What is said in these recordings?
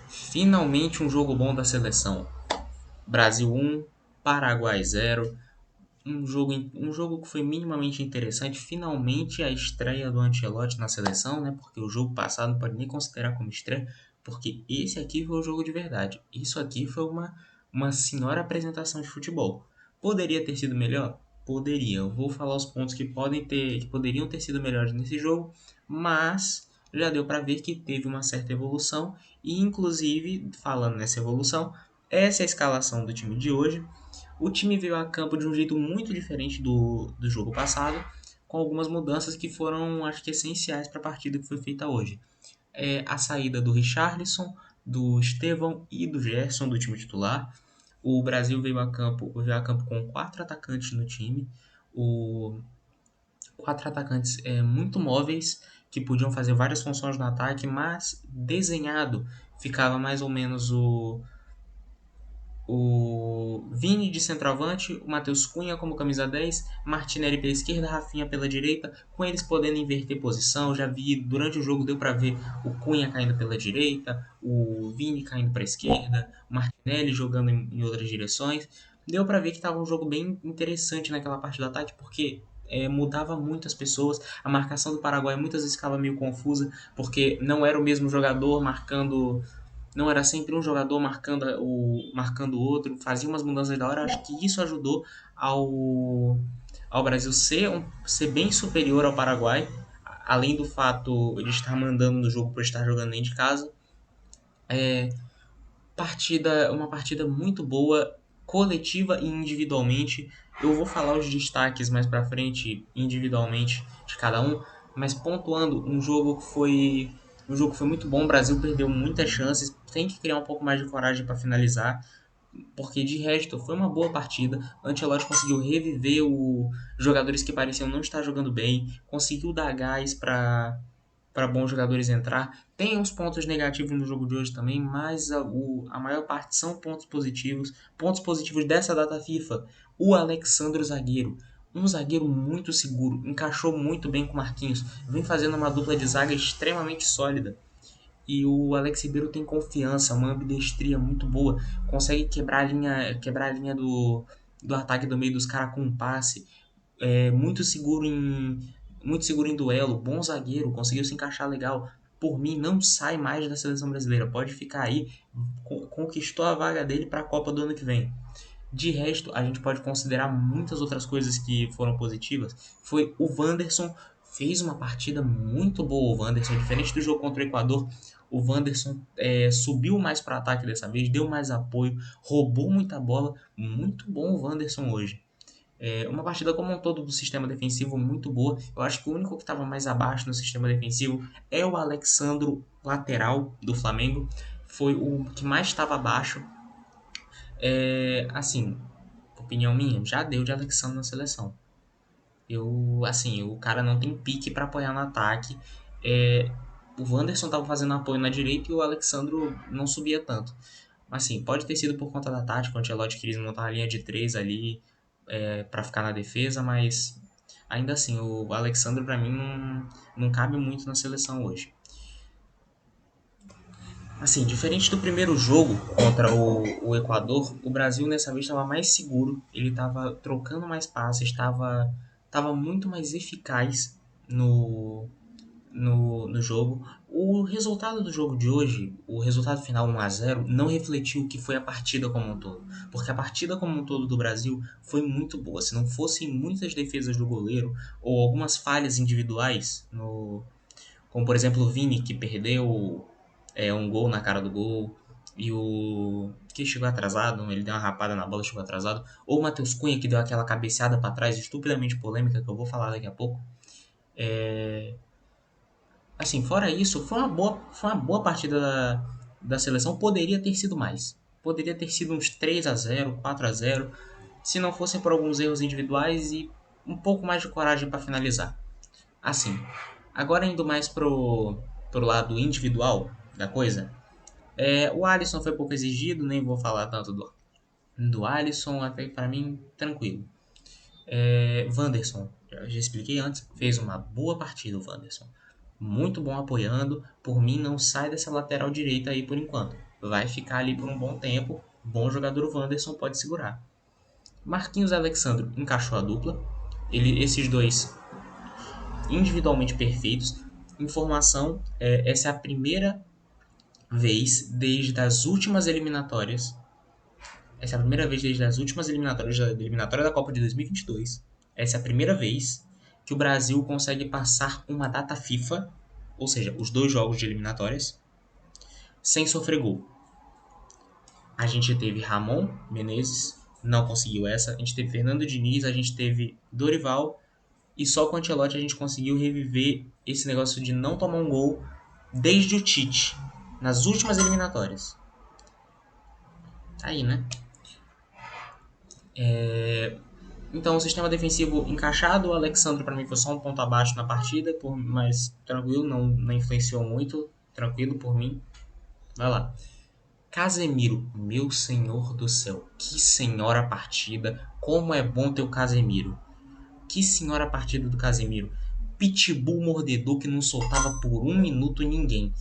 Finalmente um jogo bom da seleção. Brasil 1, Paraguai 0. Um jogo que foi minimamente interessante. Finalmente a estreia do Ancelotti na seleção, né? Porque o jogo passado não pode nem considerar como estreia, porque esse aqui foi o jogo de verdade. Isso aqui foi uma senhora apresentação de futebol. Poderia ter sido melhor? Poderia. Eu vou falar os pontos que poderiam ter sido melhores nesse jogo, mas já deu para ver que teve uma certa evolução e, inclusive, falando nessa evolução, essa é a escalação do time de hoje. O time veio a campo de um jeito muito diferente do jogo passado, com algumas mudanças que foram, acho que, essenciais para a partida que foi feita hoje. A saída do Richarlison, do Estevão e do Gerson do time titular. O Brasil veio a campo com quatro atacantes no time. O, Quatro atacantes muito móveis que podiam fazer várias funções no ataque, mas desenhado ficava mais ou menos o Vini de centroavante, o Matheus Cunha como camisa 10, Martinelli pela esquerda, Rafinha pela direita, com eles podendo inverter posição. Já vi durante o jogo, deu para ver o Cunha caindo pela direita, o Vini caindo para a esquerda, o Martinelli jogando em outras direções. Deu para ver que estava um jogo bem interessante naquela parte do ataque, porque mudava muito as pessoas. A marcação do Paraguai muitas vezes ficava meio confusa, porque não era o mesmo jogador marcando, não era sempre um jogador marcando o outro, fazia umas mudanças da hora. Acho que isso ajudou ao Brasil ser bem superior ao Paraguai, além do fato de estar mandando no jogo por estar jogando dentro de casa. Uma partida muito boa, coletiva e individualmente. Eu vou falar os destaques mais pra frente, individualmente, de cada um, mas pontuando, um jogo que foi muito bom. O Brasil perdeu muitas chances, tem que criar um pouco mais de coragem para finalizar, porque de resto foi uma boa partida. O Ancelotti conseguiu reviver os jogadores que pareciam não estar jogando bem, conseguiu dar gás para bons jogadores entrar. Tem uns pontos negativos no jogo de hoje também, mas a maior parte são pontos positivos. Pontos positivos dessa data FIFA. O Alexandre zagueiro. Um zagueiro muito seguro, encaixou muito bem com o Marquinhos, vem fazendo uma dupla de zaga extremamente sólida. E o Alex Ribeiro tem confiança, uma ambidestria muito boa, consegue quebrar a linha do ataque do meio dos caras com um passe, é muito seguro em duelo, bom zagueiro, conseguiu se encaixar legal. Por mim, não sai mais da seleção brasileira, pode ficar aí, conquistou a vaga dele para a Copa do ano que vem. De resto, a gente pode considerar muitas outras coisas que foram positivas. Foi o Wanderson, fez uma partida muito boa. O Wanderson, diferente do jogo contra o Equador, o Wanderson subiu mais para ataque dessa vez, deu mais apoio, roubou muita bola. Muito bom o Wanderson hoje. Uma partida como um todo do sistema defensivo muito boa. Eu acho que o único que estava mais abaixo no sistema defensivo é o Alexandro, lateral do Flamengo. Foi o que mais estava abaixo. Assim, opinião minha, já deu de Alexandre na seleção. Assim, o cara não tem pique para apoiar no ataque. É, o Wanderson tava fazendo apoio na direita e o Alexandro não subia tanto. Mas assim, pode ter sido por conta da tática, o Ancelotti quis montar uma linha de três ali para ficar na defesa, mas ainda assim, o Alexandro para mim não cabe muito na seleção hoje. Assim, diferente do primeiro jogo contra o Equador, o Brasil dessa vez estava mais seguro, ele estava trocando mais passes, estava muito mais eficaz no jogo. O resultado do jogo de hoje, o resultado final 1-0, não refletiu o que foi a partida como um todo. Porque a partida como um todo do Brasil foi muito boa. Se não fossem muitas defesas do goleiro ou algumas falhas individuais, como por exemplo o Vini, que perdeu um gol na cara do gol, e o que chegou atrasado, ele deu uma rapada na bola, chegou atrasado, ou o Matheus Cunha, que deu aquela cabeceada para trás estupidamente polêmica, que eu vou falar daqui a pouco. Assim, fora isso, foi uma boa partida da seleção. Poderia ter sido mais. Poderia ter sido uns 3-0, 4-0, se não fossem por alguns erros individuais e um pouco mais de coragem para finalizar. Assim, agora indo mais pro lado individual da coisa, o Alisson foi pouco exigido, nem vou falar tanto do Alisson, até para mim, tranquilo. Wanderson, já expliquei antes, fez uma boa partida o Wanderson. Muito bom apoiando. Por mim, não sai dessa lateral direita aí por enquanto. vai ficar ali por um bom tempo. Bom jogador o Wanderson pode segurar. Marquinhos e Alexandro encaixou a dupla. Esses dois individualmente perfeitos. Informação, essa é a primeira vez desde as últimas eliminatórias. Essa é a primeira vez desde as últimas eliminatórias, da eliminatória da Copa de 2022. Essa é a primeira vez que o Brasil consegue passar uma data FIFA, ou seja, os 2 jogos de eliminatórias, sem sofrer gol. A gente teve Ramon Menezes, não conseguiu essa. A gente teve Fernando Diniz, a gente teve Dorival. E só com o Ancelotti a gente conseguiu reviver esse negócio de não tomar um gol desde o Tite, nas últimas eliminatórias. Aí, né? Então, o sistema defensivo encaixado. O Alexandre, para mim, foi só um ponto abaixo na partida, mas tranquilo, não influenciou muito. Tranquilo por mim. Vai lá. Casemiro, meu senhor do céu, que senhora partida. Como é bom ter o Casemiro. Que senhora partida do Casemiro. Pitbull mordedor que não soltava por um minuto ninguém.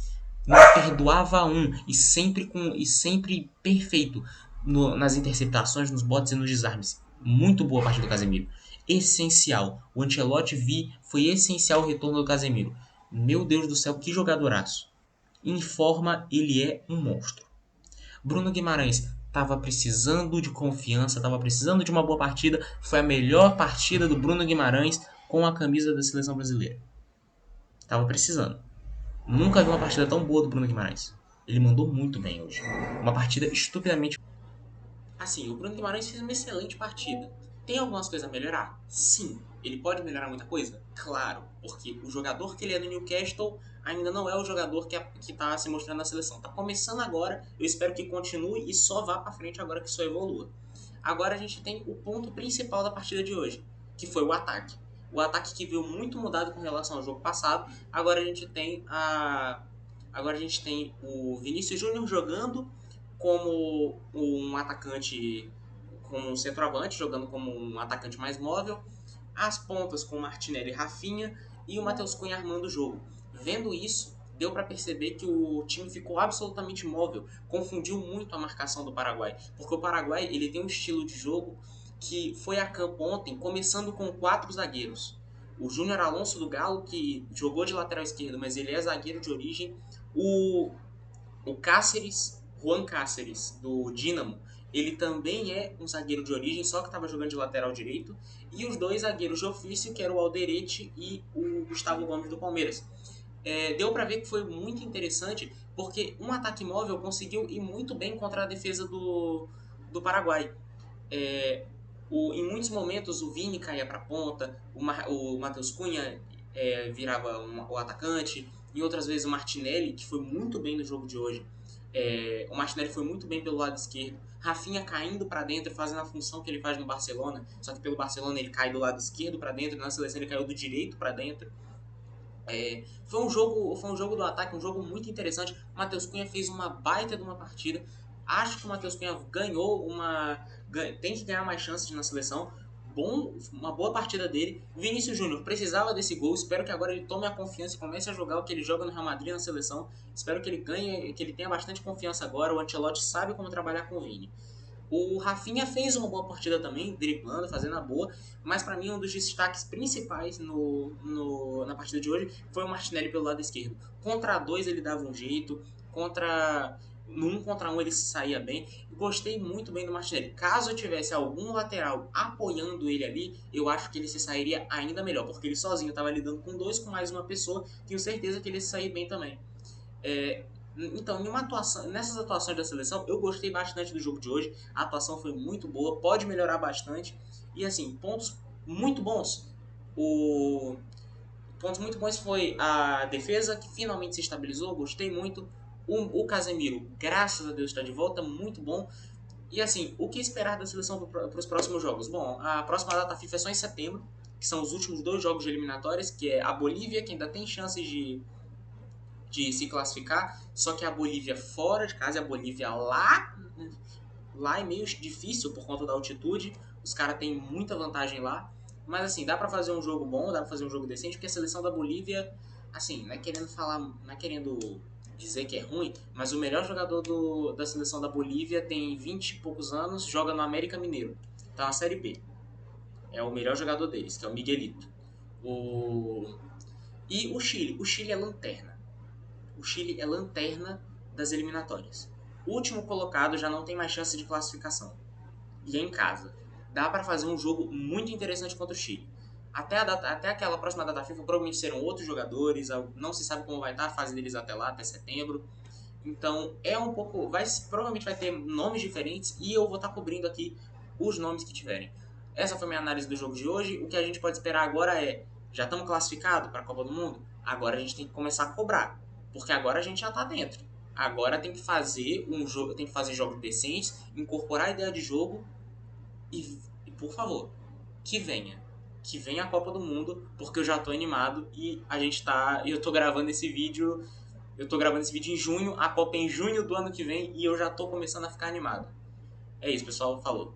Não perdoava um. E sempre perfeito nas interceptações, nos botes e nos desarmes. Muito boa a partida do Casemiro. Essencial. O Ancelotti foi essencial o retorno do Casemiro. Meu Deus do céu, que jogadoraço. Em forma, ele é um monstro. Bruno Guimarães estava precisando de confiança, estava precisando de uma boa partida. Foi a melhor partida do Bruno Guimarães com a camisa da seleção brasileira. Estava precisando. Nunca vi uma partida tão boa do Bruno Guimarães. Ele mandou muito bem hoje. Uma partida estupidamente. Assim, o Bruno Guimarães fez uma excelente partida. Tem algumas coisas a melhorar? Sim. Ele pode melhorar muita coisa? Claro. Porque o jogador que ele é no Newcastle ainda não é o jogador que tá se mostrando na seleção. Tá começando agora. Eu espero que continue e só vá pra frente agora que só evolua. Agora a gente tem o ponto principal da partida de hoje, que foi o ataque. O ataque que veio muito mudado com relação ao jogo passado. Agora a gente tem o Vinícius Júnior jogando como um atacante, como um centroavante, jogando como um atacante mais móvel. As pontas com Martinelli e Rafinha e o Matheus Cunha armando o jogo. Vendo isso, deu para perceber que o time ficou absolutamente móvel, confundiu muito a marcação do Paraguai, porque o Paraguai ele tem um estilo de jogo que foi a campo ontem, começando com 4 zagueiros. O Júnior Alonso do Galo, que jogou de lateral esquerdo, mas ele é zagueiro de origem. O Cáceres, Juan Cáceres, do Dínamo, ele também é um zagueiro de origem, só que estava jogando de lateral direito. E os 2 zagueiros de ofício, que eram o Alderete e o Gustavo Gomes do Palmeiras. Deu para ver que foi muito interessante, porque um ataque móvel conseguiu ir muito bem contra a defesa do Paraguai. Em muitos momentos o Vini caía para a ponta, o Matheus Cunha virava o atacante, e outras vezes o Martinelli, que foi muito bem no jogo de hoje. O Martinelli foi muito bem pelo lado esquerdo. Rafinha caindo para dentro, fazendo a função que ele faz no Barcelona, só que pelo Barcelona ele cai do lado esquerdo para dentro, na seleção ele caiu do direito para dentro. Foi um jogo do ataque, um jogo muito interessante. O Matheus Cunha fez uma baita de uma partida. Acho que o Matheus Cunha tem que ganhar mais chances na seleção. Uma boa partida dele. Vinícius Júnior precisava desse gol. Espero que agora ele tome a confiança e comece a jogar o que ele joga no Real Madrid na seleção. Espero que ele ganhe, que ele tenha bastante confiança agora. O Ancelotti sabe como trabalhar com o Vini. O Rafinha fez uma boa partida também, driblando, fazendo a boa, mas para mim um dos destaques principais na partida de hoje foi o Martinelli pelo lado esquerdo. Contra 2 ele dava um jeito, no 1 contra 1 ele se saía bem. Gostei muito bem do Martinelli. Caso tivesse algum lateral apoiando ele ali, eu acho que ele se sairia ainda melhor, porque ele sozinho estava lidando com 2, com mais uma pessoa, tenho certeza que ele ia se sair bem também. Então, nessas atuações da seleção, eu gostei bastante do jogo de hoje. A atuação foi muito boa, pode melhorar bastante. E assim, pontos muito bons. Pontos muito bons foi a defesa, que finalmente se estabilizou, gostei muito. O Casemiro, graças a Deus, está de volta, muito bom. E assim, o que esperar da seleção para os próximos jogos? Bom, a próxima data FIFA é só em setembro, que são os últimos 2 jogos de eliminatórias, que é a Bolívia, que ainda tem chances de se classificar, só que a Bolívia fora de casa, a Bolívia lá é meio difícil por conta da altitude, os caras têm muita vantagem lá, mas assim, dá pra fazer um jogo bom, dá pra fazer um jogo decente, porque a seleção da Bolívia, assim, não é querendo dizer que é ruim, mas o melhor jogador da seleção da Bolívia tem 20 e poucos anos, joga no América Mineiro, tá na Série B. É o melhor jogador deles, que é o Miguelito. O... E o Chile. O Chile é lanterna. O Chile é lanterna das eliminatórias. O último colocado já não tem mais chance de classificação. E é em casa. Dá para fazer um jogo muito interessante contra o Chile. Até aquela próxima data FIFA, provavelmente serão outros jogadores. Não se sabe como vai estar a fase deles até lá, até setembro. Então é um pouco. Provavelmente vai ter nomes diferentes e eu vou estar cobrindo aqui os nomes que tiverem. Essa foi minha análise do jogo de hoje. O que a gente pode esperar agora é: já estamos classificados para a Copa do Mundo? Agora a gente tem que começar a cobrar. Porque agora a gente já está dentro. Agora tem que fazer tem que fazer jogos decentes, incorporar a ideia de jogo e por favor, que venha. Que venha a Copa do Mundo, porque eu já tô animado e a gente tá. Eu tô gravando esse vídeo. Eu tô gravando esse vídeo em junho, a Copa é em junho do ano que vem e eu já tô começando a ficar animado. É isso, pessoal. Falou.